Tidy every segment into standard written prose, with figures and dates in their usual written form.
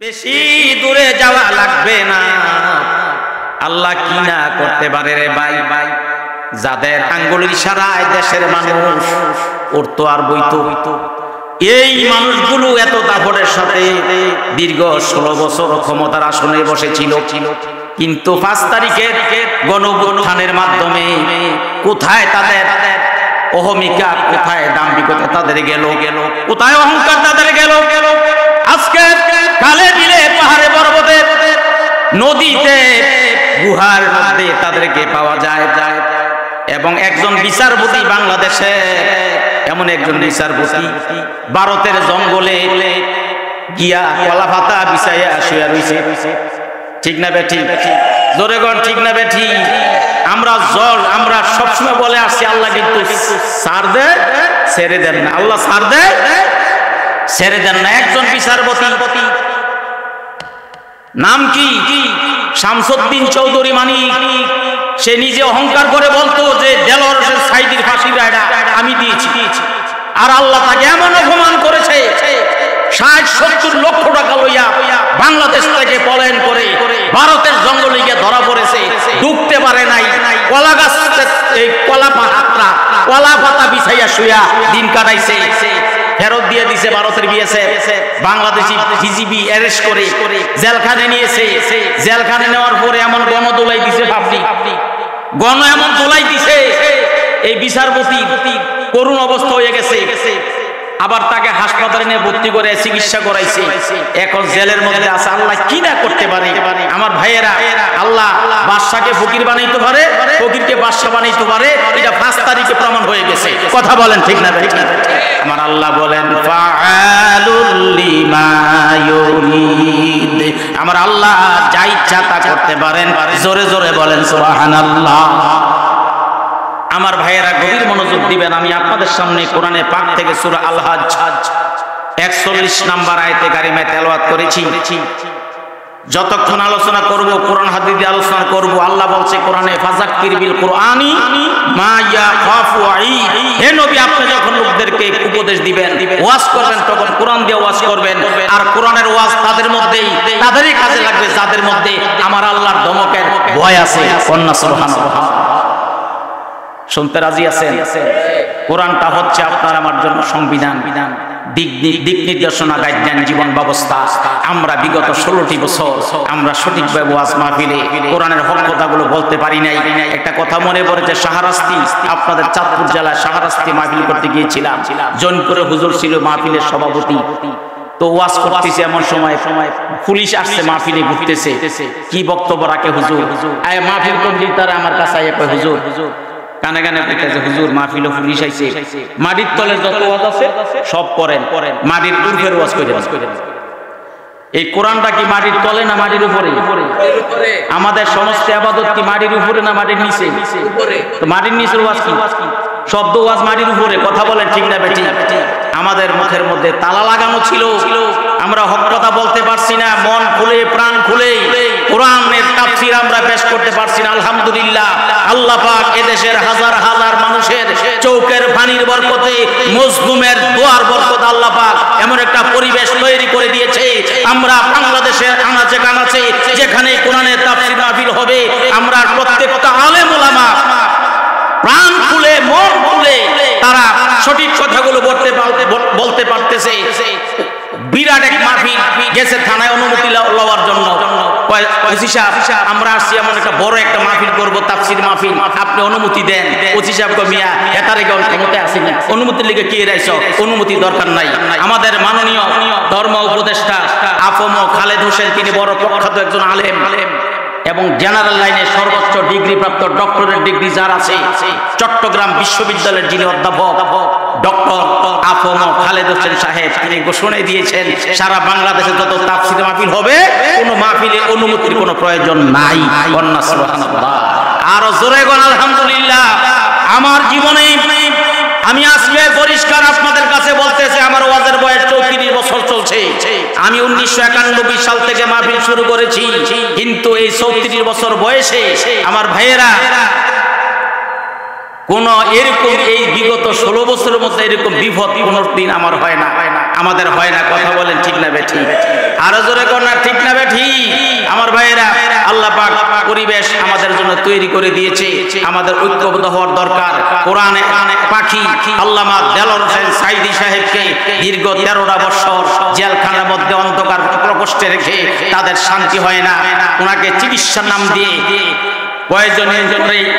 বেশি দূরে যাওয়া লাগবে না। আল্লাহ কি না করতে পারে রে ভাই ভাই, যাদের আঙ্গুলের ইশারায় দেশের মানুষ উঠতো আর বইতো, এই মানুষগুলো এত দাপটের সাথে দীর্ঘ 16 বছর ক্ষমতার আসনে বসেছিল, কিন্তু 5 তারিখের গণঅভ্যুত্থানের মাধ্যমে কোথায় তাদের অহমিকা, কোথায় দাম্ভিকতা তাদের গেল, কোথায় অহংকার তাদের গেল? আজকে কালে বিলে পাহাড়ে পর্বতে নদীতে গুহার মধ্যে তাদেরকে পাওয়া যায়। এবং একজন বিচারপতি বাংলাদেশে, এমন একজন বিচারপতি ভারতের জঙ্গলে গিয়া কলা পাতা বিছাইয়া শুয়ে রইছে। ঠিক না বেঠিক? জোরে গণ ঠিক না বেঠিক? আমরা সবসময় বলে আসছি আল্লাহ কিন্তু ছাড় দেয় ছেড়ে দেন না, আল্লাহ ছাড় দেয় ছেড়ে দেন না। একজন বিচারপতি, নাম কি? শামসুদ্দিন চৌধুরী মানিক। সে নিজে অহংকার করে বলতো যে দেলোয়ার হোসেন সাঈদীর ফাঁসির রায়টা আমি দিয়েছি, আর আল্লাহ তাকে এমন অপমান করেছে 60-70 লক্ষ টাকা লইয়া বাংলাদেশ থেকে পলায়ন করে ভারতের জঙ্গলে গিয়ে ধরা পড়েছে, ঢুকতে পারে নাই। কলা গাছ, এই কলা পাতা বিছাইয়া শুয়া দিন কাটাইছে। ফেরত দিয়ে দিছে ভারতের বিএসএফ, বাংলাদেশি বিজিবি অ্যারেস্ট করে জেলখানে নিয়েছে। জেলখানে নেওয়ার পরে এমন গণদোলাই দিছে, ভাবলি এমন দোলাই দিছে, এই বিচারপতি করুণ অবস্থা হয়ে গেছে। আবার তাকে হাসপাতালে নিয়ে ভর্তি করে চিকিৎসা করাইছে, এখন জেলের মধ্যে আছে। আল্লাহ কি না করতে পারে আমার ভাইয়েরা? আল্লাহ বাদশাকে ফকির বানাইতে পারে, ফকিরকে বাদশা বানাইতে পারে, এটা 5 তারিখে প্রমাণ হয়ে গেছে। কথা বলেন ঠিক না? আমার আল্লাহ বলেন ফাআলুল লিমা ইউরিদ, আমার আল্লাহ যা ইচ্ছা তা করতে পারেন। জোরে জোরে বলেন সুবহানাল্লাহ। আমার ভাইয়েরা গভীর মনোযোগ দিবেন। আমি আপনাদের সামনে কোরআনে পাক থেকে সূরা আল হজ 41 নম্বর আয়াতে কারিমায় তেলাওয়াত করেছি। যতক্ষণ আলোচনা করব, কোরআন হাদিস দিয়ে আলোচনা করব, আল্লাহ বলছে কোরআনে ফাযাক্কির বিল কুরআনি মা ইয়াখাফু আইদ। হে নবী, আপনি যখন লোকদেরকে উপদেশ দিবেন, ওয়াজ করবেন, তখন কোরআন দিয়ে ওয়াজ করবেন। আর কোরআনের ওয়াজ তাদেরই কাজে লাগবে যাদের মধ্যে আমার আল্লাহর ধমকের ভয় আছে। সুবহানাল্লাহ। শুনতে রাজি আছেন? কোরআনটা হচ্ছে আপনার আমার জন্য সংবিধান, দিক নির্দেশনা, গাইডলাইন, জীবন ব্যবস্থা। আমরা বিগত 16টি বছর আমরা সঠিকভাবে ওয়াজ মাহফিলে কোরআনের হক কথাগুলো বলতে পারি নাই। একটা কথা মনে পড়েছে, শাহরাস্তি, আপনাদের চাঁদপুর জেলায় শাহরাস্তি মাহফিল করতে গিয়েছিলাম। জৈনপুরে হুজুর ছিল মাহফিলের সভাপতি। তো ওয়াজ করতেছে, এমন সময় পুলিশ আসছে, মাহফিলে ঘুরতেছে। কি বক্তব্য রাখে হুজুর? মাহফিল কমিটির তারা আমার কাছে আইয়া কয়, হুজুর কানে কানে কইতেছে, হুজুর মাহফিলে পুলিশ আইছে, মাটির তলের যত ওয়াজ আছে সব করেন, মাটির উপরের ওয়াজ করেন। এই কোরআনটা কি মাটির তলে না মাটির উপরে? আমাদের সমস্ত ইবাদত কি মাটির উপরে না মাটির নিচে? তো মাটির নিচের ওয়াজ কি? শব্দ ওয়াজ মাটির উপরে। কথা বলেন ঠিক না বেঠিক? আমাদের মুখের মধ্যে তালা লাগানো ছিল, আমরা হক কথা বলতে পারছি না। মন খুলে প্রাণ খুলে কোরআনের তাফসীর আমরা পেশ করতে পারছি না। আলহামদুলিল্লাহ, আল্লাহ পাক এদেশের হাজার হাজার মানুষের চৌকের পানির বরকতে, মজলুমের দোয়ার বরকতে আল্লাহ পাক এমন একটা পরিবেশ তৈরি করে দিয়েছে। আমরা বাংলাদেশের আনাচে কানাচে যেখানে কোরআনের তাফসীর মাহফিল হবে, আমরা প্রত্যেকটা আলেম ওলামা প্রাণ খুলে মন খুলে তারা সঠিক কথাগুলো বলতে পারতেছে। বিরাট এক মাহফিল গেছে থানায় অনুমতি লওয়ার জন্য। ওসি সাহেব, আমরা আসছি এমন একটা বড় একটা মাহফিল করব, তাফসীর মাহফিল, আপনি অনুমতি দেন। ওসি সাহেব কই, মিয়া এটারে কেউ ক্ষমতা আছে না, অনুমতি লিখে কি রাইছো? অনুমতি দরকার নাই। আমাদের মাননীয় ধর্ম উপদেষ্টা আফম খালেদ হোসেন, তিনি বড় প্রখ্যাত একজন আলেম এবং জেনারেল লাইনে সর্বোচ্চ ডিগ্রি প্রাপ্ত, ডক্টরেট ডিগ্রি যার আছে, চট্টগ্রাম বিশ্ববিদ্যালয়ের যিনি অধ্যাপক ডক্টর আফম খালেদ হোসেন সাহেব, তিনি ঘোষণা দিয়েছেন সারা বাংলাদেশে যত তাফসীর মাহফিল হবে, কোনো মাহফিলে অনুমতির কোনো প্রয়োজন নাই। সুবহানাল্লাহ। আর জোরে বল আলহামদুলিল্লাহ। আমার জীবনে আমি আজকে পরিষ্কার আপনাদের কাছে বলতেছি, আমার ওয়াজের বয়স 34 বছর চলছে। আমি 1991 সাল থেকে মাহফিল শুরু করেছি, কিন্তু এই 34 বছর বয়সে আমার ভাইয়েরা কোন এরকম এই বিগত 16 বছরের মধ্যে এরকম বিপদ কোনদিন আমার হয় না। আমাদের হয় না। কথা বলেন ঠিক না বেঠিক? আরো জোরে কোন না ঠিক না বেঠিক? আমার ভাইয়েরা, আল্লাহ পাক পরিবেশ আমাদের জন্য তৈরি করে দিয়েছে, আমাদের ঐক্যবদ্ধ হওয়ার দরকার। কোরআনে পাখি আল্লামা দেলোয়ার হোসেন সাঈদী সাহেবকে দীর্ঘ 13টা বছর জেলখানার মধ্যে অন্ধকার প্রকোষ্ঠে রেখে তাদের শান্তি হয় না, ওনাকে চিকিৎসার নাম দিয়ে পয়জনের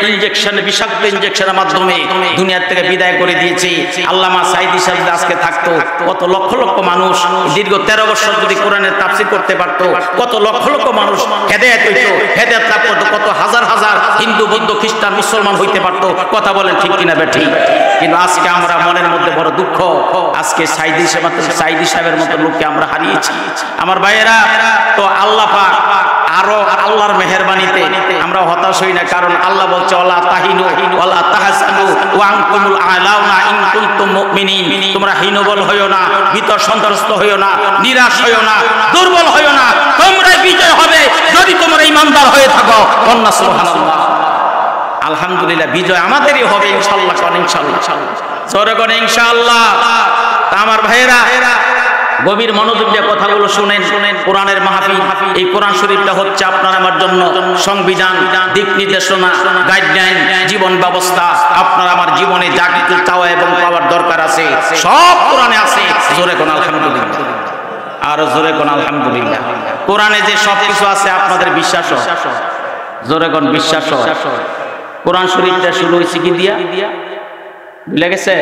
ইনজেকশন, বিষাক্ত ইনজেকশনের মাধ্যমে দুনিয়া থেকে বিদায় করে দিয়েছে। আল্লামা সাঈদী সাহেব আজকে থাকতো, কত লক্ষ লক্ষ মানুষ দীর্ঘ 13 বছর যদি কোরআনের তাফসীর করতে পারতো, কত লক্ষ লক্ষ মানুষ হেদায়েত হইতো, হেদায়েত লাভ করতো, কত হাজার হাজার হিন্দু, বৌদ্ধ, খ্রিস্টান, মুসলমান হইতে পারতো। কথা বলেন ঠিক কিনা বেঠিক? কিন্তু আজকে আমরা মনের মধ্যে বড় দুঃখ, আজকে সাঈদী সাহেবের মতো লোককে আমরা হারিয়েছি। আমার ভাইয়েরা, তো আল্লাহ পাক আরো আল্লাহর মেহেরবানিতে আমরা হতাশ হই না, কারণ আল্লাহ বলছে ওয়ালা তাহিনু ওয়ালা তাহসানু ওয়া আনতুমুল আ'লাউনা ইন কুনতুম মুমিনিন। তোমরা হীনবল হইও না, ভীত সন্ত্রস্ত হইও না, নিরাশ হইও না, দুর্বল হইও না, তোমরা বিজয় হবে যদি তোমরা ঈমানদার হয়ে থাকো। কন্যা সুবহানাল্লাহ। আলহামদুলিল্লাহ, বিজয় আমাদেরই হবে ইনশাআল্লাহ। কোন ইনশাআল্লাহ? জোরে কোন ইনশাআল্লাহ? আমার ভাইয়েরা, গভীর মনোযোগ দিয়ে কথাগুলো শুনেন। কোরআনের মাহফিল, এই কোরআন শরীফটা হচ্ছে আপনার আমার জন্য সংবিধান, দিক নির্দেশনা, গাইডলাইন, জীবন ব্যবস্থা। আপনার আমার জীবনে যা কিছু চাওয়া এবং পাওয়ার দরকার আছে সব কোরআনে আছে। জোরে কোন আলহামদুলিল্লাহ? আর জোরে কোন আলহামদুলিল্লাহ? কোরআনে যে সব কিছু আছে আপনাদের বিশ্বাস? জোরে কোন বিশ্বাস? কোরআন শরীফটা শুরু হয়েছে কি দিয়া? ভুলে গেছে?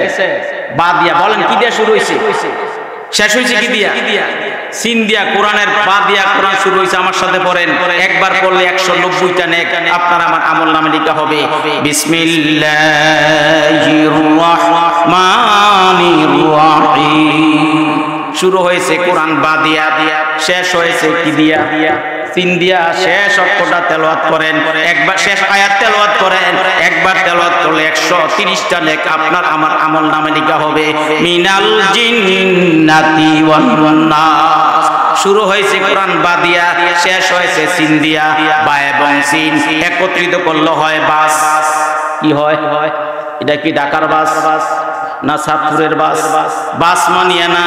বা দিয়া। বলেন কি দিয়া শুরু হয়েছে? শেষ হয়েছে কি দিয়া? সিন দিয়া। কোরআনের বা দিয়া কোরআন শুরু হয়েছে। আমার সাথে পড়েন, একবার পড়লে 190টা নেক আপনার আমার আমল নামে লেখা হবে। বিসমিল্লাহির রাহমানির রাহিম। শুরু হয়েছে কোরআন বা দিয়া, শেষ হয়েছে কি দিয়া? সিন দিয়া। শেষ অক্ষরটা তেলাওয়াত করেন, একবার শেষ আয়াত তেলাওয়াত করেন, একবার তেলাওয়াত করলে 130টা নেক আপনার আমার আমল নামে লেখা হবে। মিনাল জিন্নাতি ওয়ান নাস। শুরু হয়েছে কোরআন বা দিয়া, শেষ হয়েছে সিন দিয়া। বা এবং সিন একত্রিত করলে হয় বাস। কি হয়? এটা কি ঢাকার বাস না সাতপুরের বাস? বাস মানিয়ে না,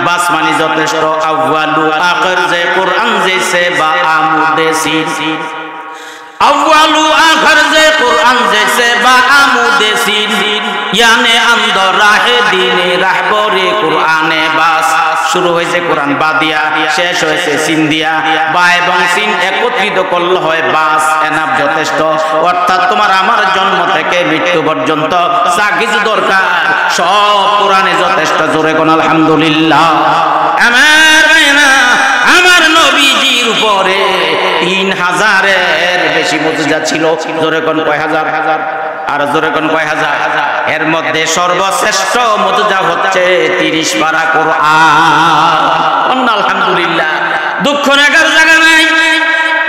বাস মানি যথেষ্ট। আউয়ালু আখির যে কোরআন জেসে বা আমুদে সিন। আউয়ালু আখির যে কোরআন জেসে বা আমুদে সিন। ইয়ানে আন্দর রাহে দিনে রাহবরে কোরআনে বাস। শুরু হয়েছে কোরআন বা দিয়া, শেষ হয়েছে সিন দিয়া। বা এবং সিন একত্রিত করলে হয় বাস। এনাফ যথেষ্ট। অর্থাৎ তোমার আমার জন্ম থেকে মৃত্যু পর্যন্ত যা কিছু দরকার সব কোরআনে যথেষ্ট। জোরে কোন আলহামদুলিল্লাহ? আমার ভাইনা, আমার নবীজির উপরে 3000-এর বেশি মুজিজা ছিল। জোরে কোন কয় হাজার? আর জোরে কোন কয় হাজার? এর মধ্যে সর্বশ্রেষ্ঠ মুজিজা হচ্ছে 30 পারা কোরআন। আলহামদুলিল্লাহ। দুঃখ রাখার জায়গা নাই,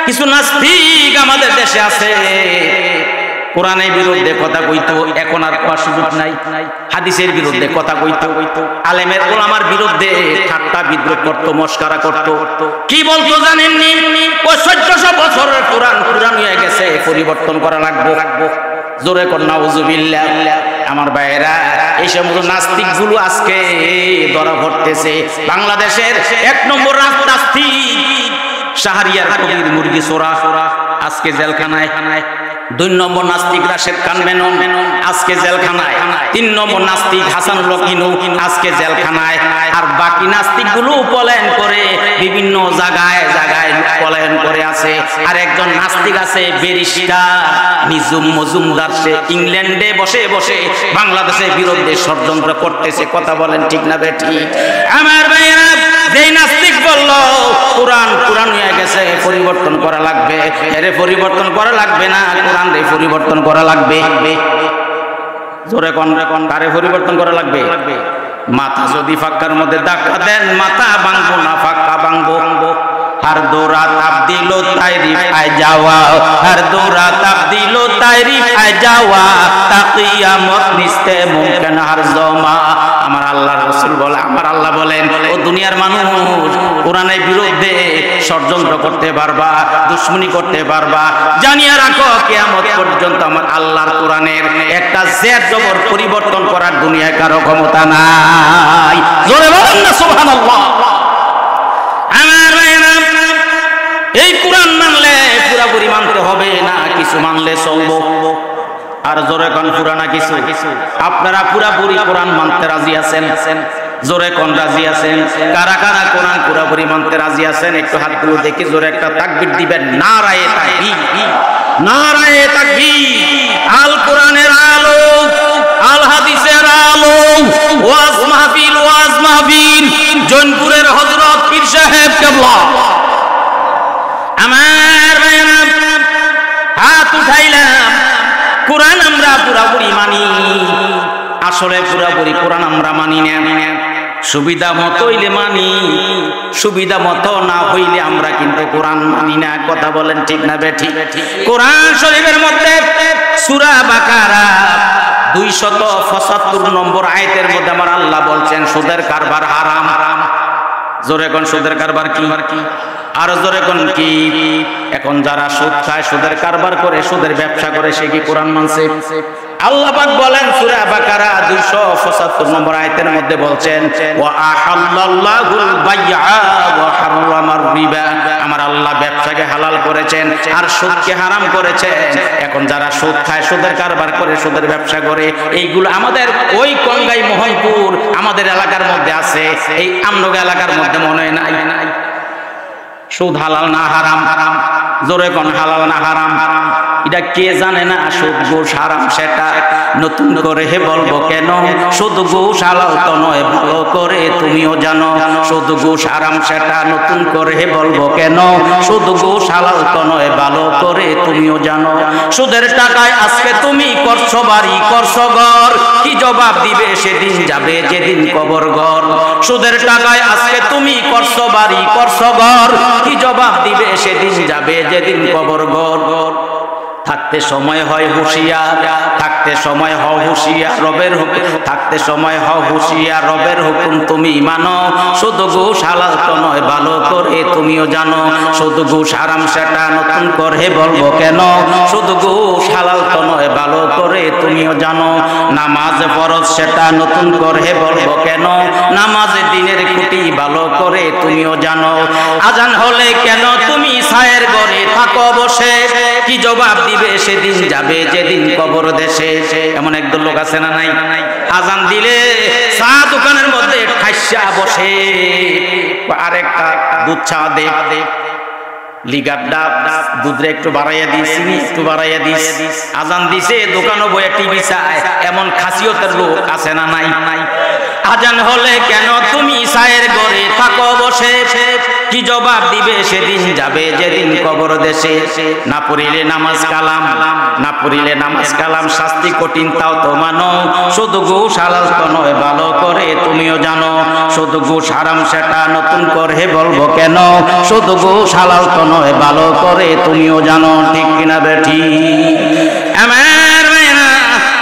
কিছু নাস্তিক আমাদের দেশে আছে, কোরআনের বিরুদ্ধে কথা কইতো, এখন আর কোয়ার সুযোগ নাই। হাদিসের বিরুদ্ধে কথা কইতো, আলেমের ওলামার বিরুদ্ধে ঠাট্টা বিদ্রোহ করতো, মস্কারা করতো। কি বলতো জানেননি? ও 1400 বছরের কোরআন পুরান হয়ে গেছে, পরিবর্তন করা লাগবে। জোরে কর নাউজুবিল্লাহ। আমার ভাইয়েরা, এই সমস্ত নাস্তিক গুলো আজকে ধরা পড়তেছে। বাংলাদেশের 1 নম্বর নাস্তিক শাহরিয়ার কবির মুরগি চোরা আজকে জেলখানায়। 2 নম্বর নাস্তিক রাশেদ খান মেনন আজকে জেলখানায়। 3 নম্বর নাস্তিক হাসানুল হকিনু আজকে জেলখানায়। আর বাকি নাস্তিক গুলো পলায়ন করে বিভিন্ন জায়গায় জায়গায় পলায়ন করে আছে। আর একজন নাস্তিক আছে ব্যারিস্টার নিজুম মজুমদার, সে ইংল্যান্ডে বসে বসে বাংলাদেশের বিরুদ্ধে ষড়যন্ত্র করতেছে। কথা বলেন ঠিক না বেঠিক? আমার ভাইয়েরা, যেই নাস্তিক বলল কোরআন কোরআন হয়ে গেছে, পরিবর্তন করা লাগবে, এর পরিবর্তন করা লাগবে না, কোরআন রে পরিবর্তন করা লাগবে। জোরে কোন কারে পরিবর্তন করা লাগবে? মাথা যদি ফাক্কার মধ্যে ধাক্কা দেন, মাথা ভাঙবো না, ফাক্কা ভাঙবো। हर दो रात तब्दीलो तारीफ आ जावा, हर दो रात तब्दीलो तारीफ आ जावा, ताकियामत निस्ते मुमकिन हर जमा। আমার আল্লাহর রাসূল বলে, আমার আল্লাহ বলেন, ও দুনিয়ার মানুষ কোরআনের বিরুদ্ধে ষড়যন্ত্র করতে পারবা, দুশ্মনী করতে পারবা। জানিয়ে রাখো কিয়ামত পর্যন্ত আমার আল্লাহর কোরআনের একটা জের জবর পরিবর্তন করার দুনিয়ায় কারো ক্ষমতা নাই। জোরে বলেন না সুবহানাল্লাহ। আমার ভাইরা, এই কোরআন মানলে পুরোপুরি মানতে হবে না, কিছু মানলে চলবো। আর জোরে কোন পুরা না কিছু? আপনারা পুরাপুরি কোরআন মানতে রাজি আছেন? জোরে কোন রাজি আছেন? কারা কারা কোরআন পুরাপুরি মানতে রাজি আছেন? একটু হাতগুলো দেখি, জোরে একটা তাকবীর দিবেন। নারায়ে তাকবীর, নারায়ে তাকবীর। আল কোরআনের আলো, আল হাদিসের আলো, ওয়াজ মাহফিল, ওয়াজ মাহফিল, জৈনপুরের হযরত পীর সাহেব কেবলা। আমার ভাইরা, হাত উঠাইলাম। কোরআন আমরা পুরাপুরি মানি, আসলে পুরাপুরি কোরআন আমরা মানি না। সুবিধা মতো হইলে মানি, সুবিধা মতো না হইলে আমরা কিন্তু কোরআন মানি না। কথা বলেন ঠিক না বেঠিক? কোরআন শরীফের মধ্যে সূরা বাকারা 275 নম্বর আয়াতের মধ্যে আমার আল্লাহ বলছেন সুদের কারবার হারাম। জোরে কোন সুদের কারবার কি? আর জোরে কোন কি? এখন যারা সুদ খায়, সুদের কারবার করে, সুদের ব্যবসা করে, সে কি কোরআন মানছে? আল্লাহ পাক বলেন সূরা বাকারা 275 নম্বর আয়াতের মধ্যে বলছেন ওয়া আহাল্লাল্লাহুল বাই'a ওয়া হারামার রিবা। আমার আল্লাহ ব্যবসাকে হালাল করেছেন আর সুদকে হারাম করেছেন। এখন যারা সুদ খায়, সুদের কারবার করে, সুদের ব্যবসা করে, এইগুলো আমাদের ওই কঙ্গাই মোহনপুর আমাদের এলাকার মধ্যে আছে, এই আমনগা এলাকার মধ্যে মনে হয় নাই। সুদ হালাল না হারাম? জোরে কোন হালাল না হারাম? এটা কে জানে না? সুদ ঘুষ হারাম, সেটা নতুন করে বলবো কেন? সুদ ঘুষ হালাল তো নয়, ভালো করে তুমিও জানো। সুদ ঘুষ হারাম, সেটা নতুন করে বলবো কেন? সুদ ঘুষ হালাল তো নয়, ভালো করে তুমিও জানো। সুদের টাকায় আজকে তুমি করছো বাড়ি, করছো ঘর, কি জবাব দিবে সেদিন যাবে যেদিন কবর ঘর। সুদের টাকায় আজকে তুমি করছো বাড়ি, করছো ঘর, কি জবাব দিবে সেদিন যাবে যেদিন কবর ঘর। থাকতে সময় হয় হুঁশিয়ার, থাকতে সময় হও হুঁশিয়ার, রবের হুকুম থাকতে সময় হও হুঁশিয়ার, রবের হুকুম তুমি মানো। শুধু ঘুষ হালাল তো নয়, ভালো করে তুমিও জানো। শুধু ঘুষ হারাম, সেটা নতুন করে বলবো কেন? শুধু ঘুষ হালাল তো নয়, ভালো করে তুমিও জানো। নামাজ ফরজ, সেটা নতুন করে বলবো কেন? নামাজ দিনের খুঁটি, ভালো করে তুমিও জানো। আজান হলে কেন তুমি ছায়ের ঘরে থাকো বসে, কি জবাব দিবে সেদিন যাবে যেদিন কবর দেশে। এমন একদল লোক আছে না নাই? আজান দিলে চা দোকানের মধ্যে ঠাইসা বসে, আরেকটা দুধ চা দে, লিগার ডাব, দুধরে একটু বাড়াইয়া দিস, চিনি একটু বাড়াইয়া দিস। আজান দিছে, দোকানও বইয়া টিভি চায়, এমন খাসিয়তের লোক আছে না নাই? আজান হলে কেন তুমি ছায়ের ঘরে থাকো বসে, কি জবাব দিবে সেদিন যাবে যেদিন কবর দেশে। না পড়িলে নামাজ কালাম, না পড়িলে নামাজ কালাম, শাস্তি কঠিন তাও তো মানো। শুধু ঘুষ হালাল তো নয়, ভালো করে তুমিও জানো। শুধু ঘুষ হারাম, সেটা নতুন করে বলবো কেন? শুধু ঘুষ হালাল তো নয়, ভালো করে তুমিও জানো। ঠিক কিনা বেঠি? আমার ভাইরা,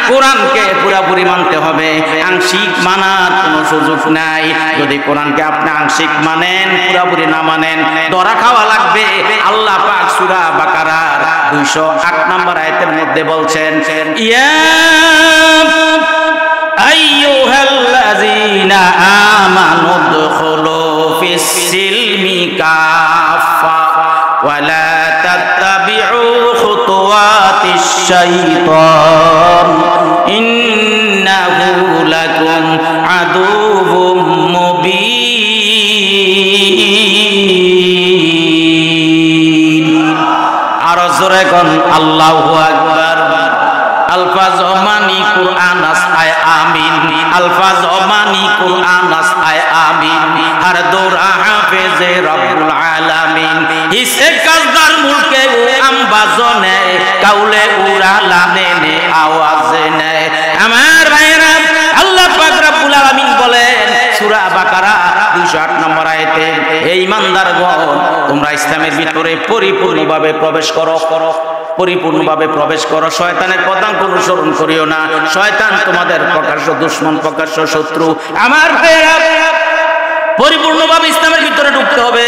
কোরআনকে পুরাপুরি মানতে হবে, আংশিক মানার কোনো সুযোগ নাই। যদি কোরআনকে আপনি আংশিক মানেন, পুরাপুরি না মানেন, ধরা খাওয়া লাগবে। আল্লাহ পাক সূরা বাকারার 208 নম্বর আয়াতের মধ্যে বলছেন ইয়া আইয়ুহাল্লাযীনা আমানু দুখুলু ফিস সিলমি কাফা ওয়া লা তাত্তাবিউ খুতুওয়াতিশ শাইতান ইন্নাহু লাকুম আদুউম মুবিন। আর জোরে কোন আল্লাহু আকবার। আলফাজ মানি কুরআন আসায় আমিন, আলফাজ মানি কুরআন আসায় আমিন। হর দৌরা হাফেজে রব্বুল আলামিন, হিসে কাজদার মুলকে ও আম্বাজনে, কাউলে উড়ালানে নে আওয়াজে নে। আমার ভাইরা, আল্লাহ পাক রব্বুল আলামিন বলেন সূরা বাকারা 208 নম্বর আয়াতে, হে ঈমানদারগণ, তোমরা ইসলামের ভিতরে পরিপূর্ণভাবে প্রবেশ করো, পরিপূর্ণভাবে প্রবেশ করো। শয়তানের পদাঙ্ক অনুসরণ করিও না। শয়তান তোমাদের প্রকাশ্য দুশমন, প্রকাশ্য শত্রু। আমার ভাইরা, পরিপূর্ণভাবে ইসলামের ভিতরে ঢুকতে হবে,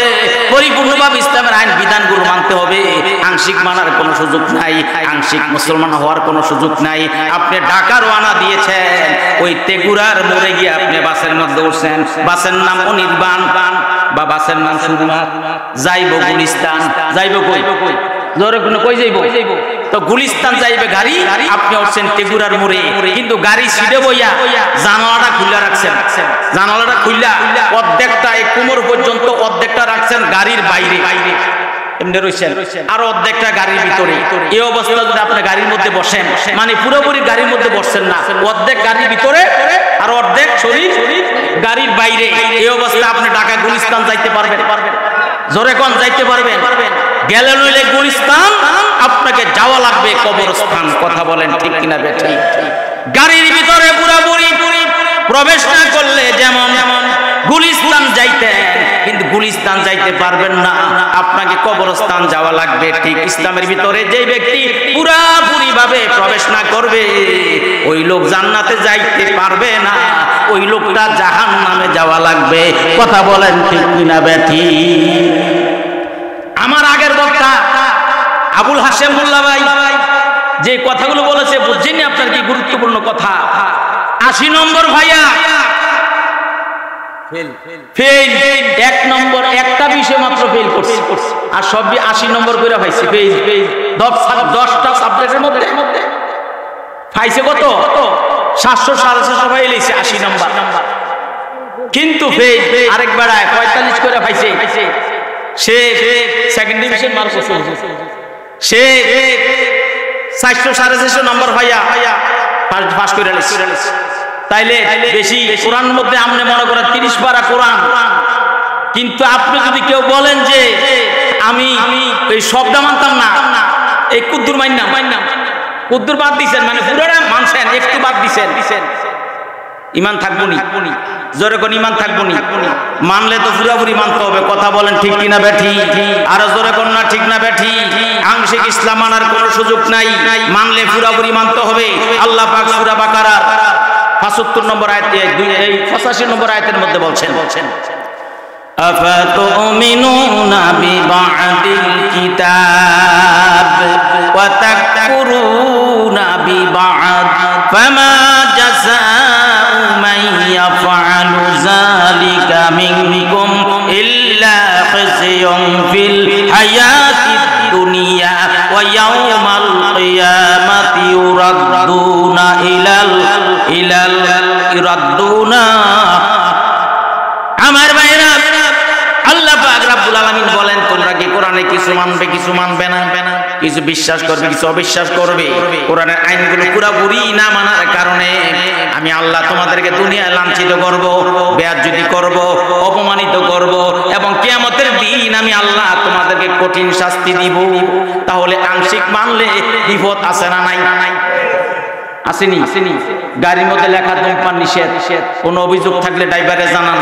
পরিপূর্ণভাবে ইসলামের আইন বিধানগুলো মানতে হবে। আংশিক মানার কোনো সুযোগ নাই, আংশিক মুসলমান হওয়ার কোনো সুযোগ নাই। আপনি ঢাকা রওনা দিয়েছেন, ওই তেগুরার মোড়ে গিয়ে আপনি বাসের মধ্যে উঠছেন, বাসের নাম অনির্বাণ বা বাসের নাম সুরমাত, যাইব গুলিস্তান। যাইব কই? জোরে কোনো কই যাইব? তো গুলিস্তান যাইবে গাড়ি, আপনি উঠছেন তেগুরার মোড়ে, কিন্তু গাড়ি সিটে বইয়া জানালাটা খুলে রাখছেন, জানালাটা খুললা অর্ধেকটা এই কোমর পর্যন্ত অর্ধেকটা রাখছেন গাড়ির বাইরে, এমনি রইছেন, আর অর্ধেকটা গাড়ির ভিতরে। এই অবস্থা যদি আপনি গাড়ির মধ্যে বসেন, মানে পুরোপুরি গাড়ির মধ্যে বসছেন না, অর্ধেক গাড়ির ভিতরে আর অর্ধেক শরীর গাড়ির বাইরে, এই অবস্থা আপনি ঢাকা গুলিস্তান যাইতে পারবেন? জোরে কোন যাইতে পারবেন? গেলে নইলে গুলিস্তান, আপনাকে যাওয়া লাগবে কবরস্থান। কথা বলেন ঠিক কিনা বেঠিক? গাড়ির ভিতরে পুরোপুরি প্রবেশ না করলে যেমন গুলিস্তান যাইতেন, কিন্তু গুলিস্তান যাইতে পারবেন না, আপনাকে কবরস্থান যাওয়া লাগবে। ঠিক ইসলামের ভিতরে যে ব্যক্তি পুরাপুরি ভাবে প্রবেশ না করবে, ওই লোক জান্নাতে যাইতে পারবে না, ওই লোকটা জাহান্নামে যাওয়া লাগবে। কথা বলেন ঠিক কিনা বেঠিক? আমার আগের বক্তা আবুল হাশেম মোল্লা ভাই যে কথাগুলো বলেছে, বুঝছেন আপনার কি গুরুত্বপূর্ণ কথা? 80 নম্বর ভাইয়া ফেল, 1 নম্বর একটা বিষয় মাত্র ফেল করছে, আর সব 80 নম্বর করে পাইছে। ফেল 10টা সাবজেক্টের মধ্যে পাইছে কত? 700 750 পাই লইছে 80 নম্বর, কিন্তু ফেল আরেক বেড়ায় 45 করে পাইছে। সে সেকেন্ড ডিভিশন মার্ক করছে, সে 400 450 নম্বর ভাইয়া পাস করে লইছে। তাইলে বেশি কোরআন মধ্যে আপনি মনে করেন 30 পারা কোরআন, কিন্তু আপনি যদি কেউ বলেন যে আমি এই শব্দ মানতাম না, এই কুদ্দুর মানলাম, কুদ্দুর বাদ দিছেন, মানে পুরোটা মানছেন, একটু বাদ দিছেন, ইমান থাকবো নি? জোরে কোন ইমান থাকবো নি? মানলে তো পুরোপুরি মানতে হবে। কথা বলেন ঠিক কিনা বেঠি? আরো জোরে কোন না ঠিক না বেঠি? আংশিক ইসলাম মানার কোনো সুযোগ নাই, মানলে পুরোপুরি মানতে হবে। আল্লাহ পাক সূরা বাকারার 75 নম্বর আয়াত, 85 নম্বর আয়াতের মধ্যে বলছেন, আফাতুমিনুনা বিবাদিল কিতাব ওয়া তাকফুরুনা বিবাদ ফামা জাযাউ মান ইয়াফআলু যালিকা মিনকুম ইল্লা খিzyun ফিল হায়াতিদ দুনিয়া ওয়া ইয়াউমাল কিয়ামাতি ইউরাদ্দুনা ইরাদ্দুনা। আমার ভাইরা, আল্লাহ পাক রব্বুল আলামিন বলেন, তোমরা কি কোরআনে কিছু মানবে কিছু মানবে না, কিছু বিশ্বাস করবে কিছু অবিশ্বাস করবে। কোরআনের আইনগুলো পুরোপুরি না মানার কারণে আমি আল্লাহ তোমাদেরকে দুনিয়ায় লাঞ্ছিত করব, বেয়াজ্জতি করব, অপমানিত করব, এবং কিয়ামতের দিন আমি আল্লাহ তোমাদেরকে কঠিন শাস্তি দিব। তাহলে আংশিক মানলে বিপদ আছে না নাই? আসেনি? গাড়ির মধ্যে লেখা ধূমপান নিষেধ, কোনো অভিযোগ থাকলে ড্রাইভারে জানান,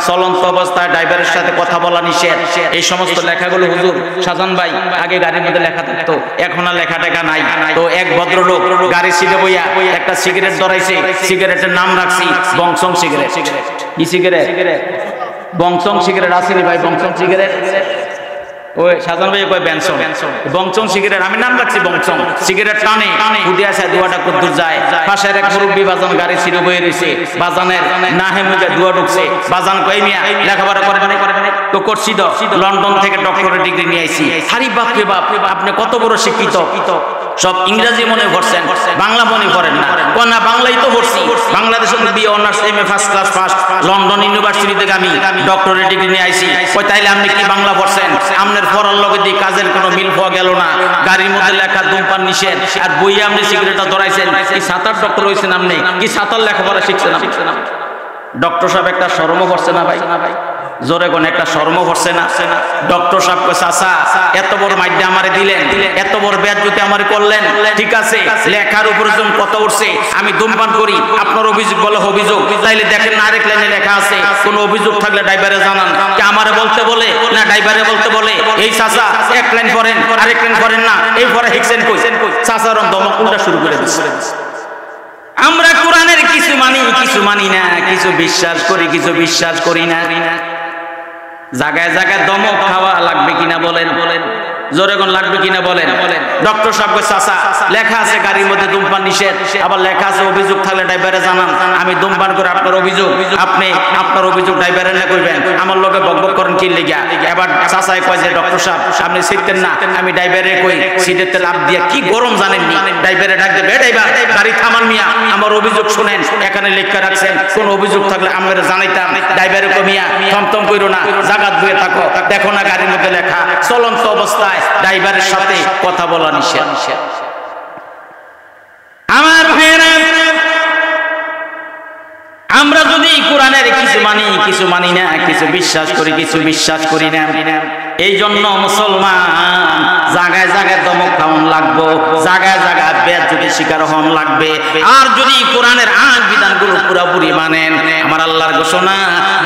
চলন্ত অবস্থায় ড্রাইভারের সাথে কথা বলা নিষেধ। এই সমস্ত লেখাগুলো হুজুর শাহজাহান ভাই আগে গাড়ির মধ্যে লেখা থাকতো, এখন আর লেখা টেখা নাই। তো এক ভদ্রলোক গাড়ির সিটে বইয়া একটা সিগারেট ধরাইছে, সিগারেটের নাম রাখছি বংশং সিগারেট। কি সিগারেট? বংশং সিগারেট। আসেনি ভাই বংশং সিগারেট? ওই শাহজাহান ভাই কয় বেনসন, বংশং সিগারেট, আমি নাম রাখছি বংশং সিগারেট। টানে উঠে আসে, দুয়াটা কদ্দুর যায়। পাশের এক মুরব্বী বাজান গাড়ি ছিঁড়ে বয়ে রয়েছে, বাজানের না হেমুজা দুয়া ঢুকছে। বাজান কয় মিয়া লেখাপড়া করে তো করছি, তো লন্ডন থেকে ডক্টরেট ডিগ্রি নিয়ে আইছি। হারি বাপ রে বাপ, আপনি কত বড় শিক্ষিত! সব ইংরেজি মনে করছেন, বাংলা মনে করেন না। না, বাংলাই তো পড়ছি, বাংলাদেশের BA honours MA first class first, London University থেকে আমি ডক্টরেট ডিগ্রি নিয়ে আইছি। কই তাইলে আপনি কি বাংলা পড়ছেন? আপনার পড়ার লগে দিয়ে কাজের কোনো মিল পাওয়া গেল না। গাড়ির মধ্যে লেখা ধূমপান নিষেধ, আর বইয়ে আপনি সিগারেটটা ধরাইছেন। কি সাঁতার ডক্টর হয়েছেন আপনি? কি সাঁতার লেখাপড়া শিখছেন? ডক্টর সাহেব একটা শরম করছে না ভাই? জোরে কোন একটা শরম করছে না? ডক্টর সাহেব কইছে, চাচা এত বড় মাইডা আমারে দিলেন, এত বড় বেয়াদবি আমারে করলেন, ঠিক আছে লেখার উপর যখন কত উঠছে আমি ধূমপান করি, আপনার অভিযোগ বলে অভিযোগ, তাইলে দেখেন না আরেক লাইনে লেখা আছে কোন অভিযোগ থাকলে ড্রাইভারে জানান। কি আমারে বলতে বলে না ড্রাইভারে বলতে বলে? এই চাচা এক লাইন পড়েন, আরেক লাইন পড়েন না, এই পরে হিকছেন কই? চাচার ধমক উল্টা শুরু করে দিচ্ছে। আমরা কোরআনের কিছু মানি কিছু মানি না, কিছু বিশ্বাস করি কিছু বিশ্বাস করি না। জায়গায় জায়গায় দমক খাওয়া লাগবে কিনা বলেন, জোরে কোন লাগবে কিনা বলেন। ডক্টর সাহেব চাচা লেখা আছে গাড়ির মধ্যে ধূমপান নিষেধ, আবার লেখা আছে অভিযোগ থাকলে ড্রাইভারে জানান, আমি ধূমপান করে আপনার অভিযোগ, আপনি আপনার অভিযোগ ড্রাইভারে না করবেন, আমার লোকে বকবক করেন কি লেগা। এবার চাচাই কয় যে ডক্টর সাহেব আপনি সিটতেন না, আমি ড্রাইভারে কই সিটের লাভ দিয়া কি গরম জানেননি, ড্রাইভারে ডাক দেবে ড্রাইভার গাড়ি থামান মিয়া, আমার অভিযোগ শুনেন, এখানে লেখা রাখছেন কোন অভিযোগ থাকলে আমরা জানাইতাম। ড্রাইভারে কমিয়া থমথম কইরো না, জাগাত বয়ে থাকো, দেখো না গাড়ির মধ্যে লেখা চলন্ত অবস্থায় ড্রাইভারের সাথে কথা বলা নিষেধ। আমার ভাইয়েরা, আমরা যদি কোরআনের কিছু মানি, কিছু মানি না, কিছু বিশ্বাস করি, কিছু বিশ্বাস করি না। এই জন্য মুসলমান জায়গায় জায়গায় দমক খাওয়ান লাগবো, জায়গায় জায়গায় বেয়াদবির শিকার হন লাগবে। আর যদি কোরআনের আইন বিধানগুলো পুরোপুরি মানেন, আমার আল্লাহর ঘোষণা,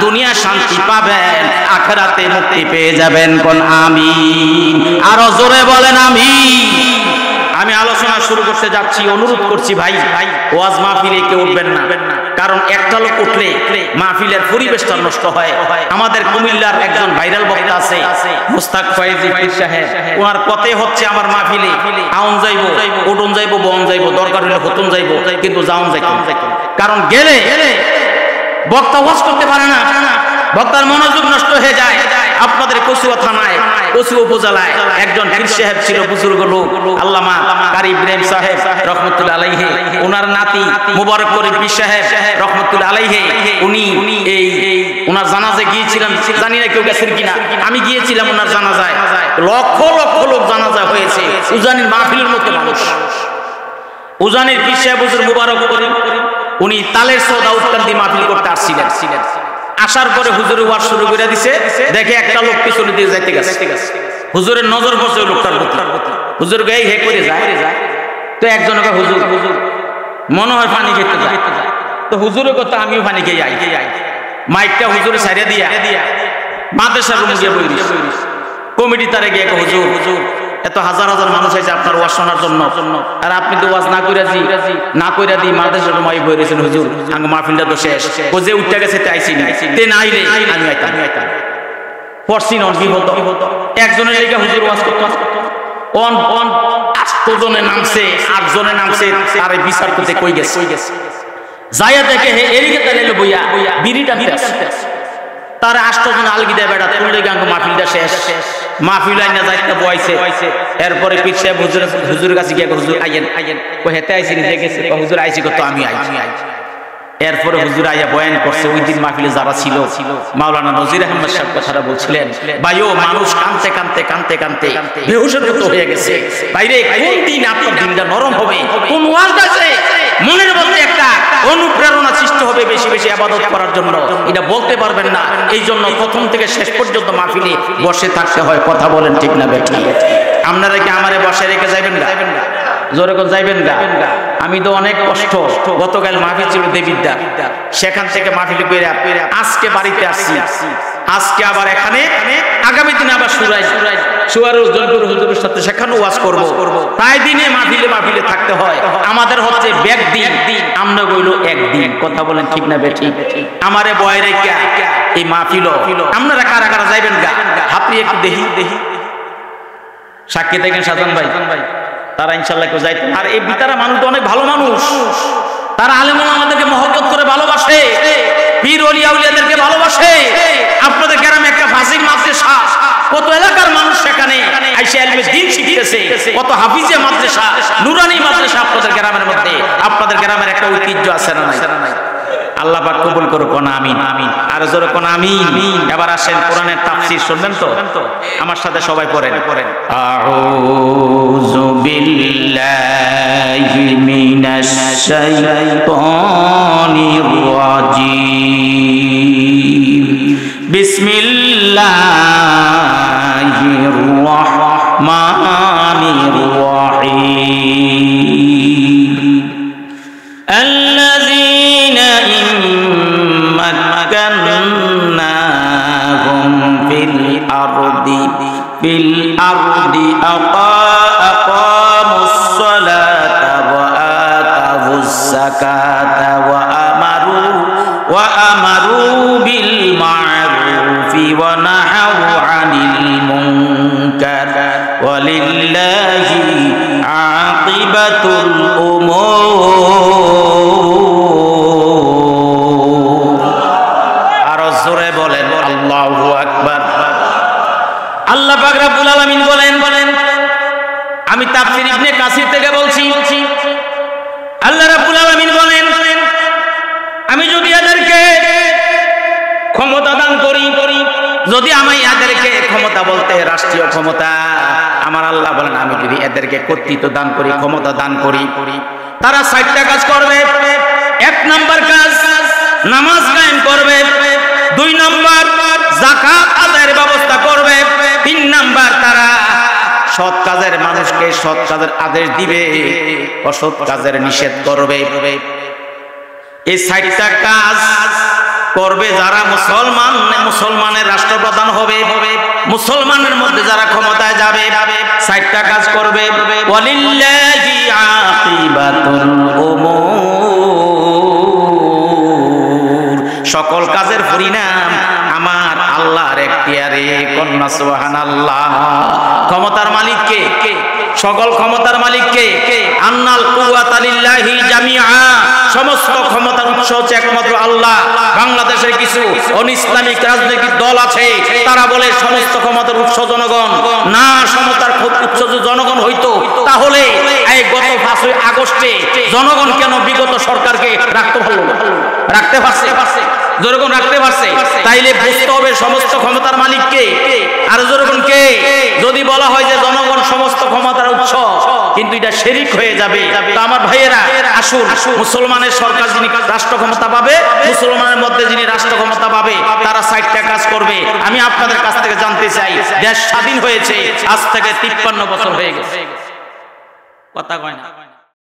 দুনিয়া শান্তি পাবেন, আখিরাতে মুক্তি পেয়ে যাবেন। কোন আমিন, আরো জোরে বলেন আমিন। আমি আলোচনা শুরু করতে যাচ্ছি, অনুরোধ করছি ভাই ওয়াজ মাহফিলে কেউ উঠবেন না, কারণ একটা লোক উঠলে মাহফিলের পরিবেশটা নষ্ট হয়। আমাদের কুমিল্লার একজন ভাইরাল বক্তা আছে মুস্তাক ফয়েজি পীর সাহেব, ওনার কথাই হচ্ছে আমার মাহফিলে আউন যাইব, উডুন যাইব, বন যাইব, দরকার হলে হতুন যাইব, কিন্তু যাউন যাইব, কারণ গেলে বক্তা ওয়াজ করতে পারে না, বক্তার মনোযোগ নষ্ট হয়ে যায়। আপনাদের কচুয়া থানায়, কচুয়া উপজেলায় একজন পীর সাহেব ছিল, বুজুর্গ লোক, আল্লামা কারি ইব্রাহিম সাহেব রহমতুল্লাহ আলাইহি, ওনার নাতি মুবারক করিম পীর সাহেব রহমতুল্লাহ আলাইহি, উনি এই ওনার জানাজায় গিয়েছিলাম, জানি না কেউ গেছেন কিনা, আমি গিয়েছিলাম ওনার জানাজায়, লক্ষ লক্ষ লোক জানাজা হয়েছে, উজানির মাহফিলের মতো মানুষ। উজানির পীর সাহেব হুজুর মুবারক করিম, উনি তালের সওদা উৎকান্দি মাহফিল করতে আসছিলেন। আসার পরে হুজুর ওয়াজ শুরু করে দিছে, দেখে একটা লোক পিছনে দিয়ে যাইতে গেছে, হুজুরের নজর পড়ছে ওই লোকটার প্রতি, হুজুর গায়ে হে করে যায়। তো একজনকে হুজুর মনে হয় পানি খেতে যায়, তো হুজুরের কথা আমিও পানি খেয়ে যাই, মাইকটা হুজুরে ছাইড়ে দিয়া মাদ্রাসার রুমে গিয়ে বইরিস, কমিটি তারে গিয়ে হুজুর এত হাজার হাজার মানুষ আছে আপনার ওয়াজ শোনার জন্য, আর আপনি তো ওয়াজ না কইরা দিই মাদ্রাসার রুমে বই রয়েছেন হুজুর, আঙ্গ মাহফিলটা তো শেষ, ও যে উঠতে গেছে তে আইছি না, তে না আইলে আমি আইতাম পড়ছি নন কি হতো। একজনের লেগে হুজুর ওয়াজ করতো, অন 8 জনে নামছে, 8 জনে নামছে, তারে বিচার করতে কই গেছে, যাইয়া দেখে হে এরিকে তারে বইয়া বিড়িটা তারা 8 জন আলগিদা বেড়া তুললে গাঙ্গ মাহফিলটা শেষ, মাহফিল আইনা যাইতে বইছে। এরপরে পীর সাহেব হুজুরের কাছে গিয়ে হুজুর আইয়েন কই হেতে আইছি নি, দেখেছে হুজুর আইছি কত আমি আইছি। এরপরে হুজুর আইয়া বয়ান করছে, ওই দিন মাহফিলে যারা ছিল, মাওলানা নজির আহমদ সাহেব কথাটা বলছিলেন, ভাইও মানুষ কানতে কানতে কানতে কানতে বেহুশের মতো হয়ে গেছে, বাইরে কোন দিন আপনার দিনটা নরম হবে, কোন ওয়াজ আছে মনের মধ্যে একটা অনুপ্রেরণা সৃষ্টি হবে বেশি বেশি ইবাদত করার জন্য, এটা বলতে পারবেন না। এই জন্য প্রথম থেকে শেষ পর্যন্ত মাহফিলে বসে থাকতে হয়। কথা বলেন ঠিক না বেঠিক? আপনারা কি আমারে বসে রেখে যাবেন না? জোরে করে যাইবেন না? আমি তো অনেক কষ্ট, গতকাল মাহফিল ছিল দেবিদ্যা, সেখান থেকে মাহফিল করে আজকে বাড়িতে আসছি, আজকে আবার এখানে, আগামী দিনে আবার সুয়ারুল জলপুর হুজুরের সাথে সেখানে ওয়াজ করব। প্রায় দিনে মাহফিলে থাকতে হয়। আমাদের হচ্ছে ব্যাগ দিন, আমরা বইল একদিন। কথা বলেন ঠিক না বেঠিক? আমারে বয় রেখা এই মাহফিল আপনারা কারা কারা যাইবেন গা? আপনি একটু দেখি সাক্ষী দেখেন সাজান ভাই, তারা ইনশাল্লাহ কেউ যাইতে। আর এই বিতারা মানুষ তো অনেক ভালো মানুষ, তারা আলেম ওলামাদেরকে মহব্বত করে ভালোবাসে, পীর ওলিয়া উলিয়াদেরকে ভালোবাসে। আপনাদের গ্রামে একটা ফাজিল মাদ্রাসা, কত এলাকার মানুষ সেখানে আইসা ইলমে দ্বীন শিখতেছে, কত হাফিজে মাদ্রাসা, নুরানি মাদ্রাসা আপনাদের গ্রামের মধ্যে। আপনাদের গ্রামের একটা ঐতিহ্য আছে না নাই? আল্লাহ পাক কবুল করুক, কোন আমিন। আর জোরে কোন আমিন। এবার আসেন কোরআনের তাফসীর শুনবেন তো? আমার সাথে সবাই পড়েন। আউযু বিল্লাহি মিনাশ শাইতানির রাজীম। বিসমিল্লাহির রাহমানির রাহিম। আল্লাযীনা ইম্মাক্কান্নাহুম ফিল আরদি আকামুস সালাতা ওয়া আতাউস যাকাতা ওয়া আমারু বিল মা'রুফি ওয়া নাহাউ মুনকার ওয়ালিল্লাহি আকিবাতুল উমুর। আরো জোরে বলেন আল্লাহু আকবার। আল্লাহ পাক রব্বুল আলামিন বলেন, আমি তাফসীর ইবনে কাসির থেকে বলছি, আল্লাহ রাব্বুল আলামিন বলেন, আমি যদি এদেরকে ক্ষমতা দান করি, যদি আমি এদেরকে ক্ষমতা বলতে রাষ্ট্রীয় ক্ষমতা, আমার আল্লাহ বলেন আমি যদি এদেরকে কর্তৃত্ব দান করি, ক্ষমতা দান করি, তারা 60টা কাজ করবে। 1 নাম্বার কাজ নামাজ কায়েম করবে, 2 নাম্বার যাকাত আদায়ের ব্যবস্থা করবে, 3 নাম্বার তারা সৎ কাজের মানুষকে সৎ কাজের আদেশ দিবে, অসৎ কাজের নিষেধ করবে। এই 60টা কাজ করবে যারা মুসলমানের রাষ্ট্রপ্রধান হবে, মুসলমানের মধ্যে যারা ক্ষমতায় যাবে, 60টা কাজ করবে। ওয়ালিল্লাহি আকিবাতুল উমুর, সকল কাজের পরিণাম আমার আল্লাহর এখতিয়ারে। কন্যা সুবহানাল্লাহ। ক্ষমতার মালিক কে? সকল ক্ষমতার মালিক কে? আন্নাল কুওয়াতা লিল্লাহি জামিআ, সমস্ত ক্ষমতার উৎস হচ্ছে একমাত্র আল্লাহ। বাংলাদেশের কিছু অনিসলামিক রাজনৈতিক দল আছে, তারা বলে সমস্ত ক্ষমতার উৎস জনগণ। না, সমতার উৎস যদি জনগণ হইতো তাহলে এই গত 5ই আগস্টে জনগণ কেন বিগত সরকারকে রাখতে পারছে? জনগণ রাখতে পারছে। তাইলে বুঝতে হবে সমস্ত ক্ষমতার মালিক কে আর জনগণ কে। যদি বলা হয় যে জনগণ সমস্ত ক্ষমতার উৎস, কিন্তু এটা শিরক হয়ে যাবে। তো আমার ভাইয়েরা আসুন, মুসলমানের সরকার যিনি রাষ্ট্র ক্ষমতা পাবে, মুসলমানের মধ্যে যিনি রাষ্ট্র ক্ষমতা পাবে, তারা 60টা কাজ করবে। আমি আপনাদের কাছ থেকে জানতে চাই, দেশ স্বাধীন হয়েছে আজ থেকে 53 বছর হয়ে গেছে, কথা কয় না?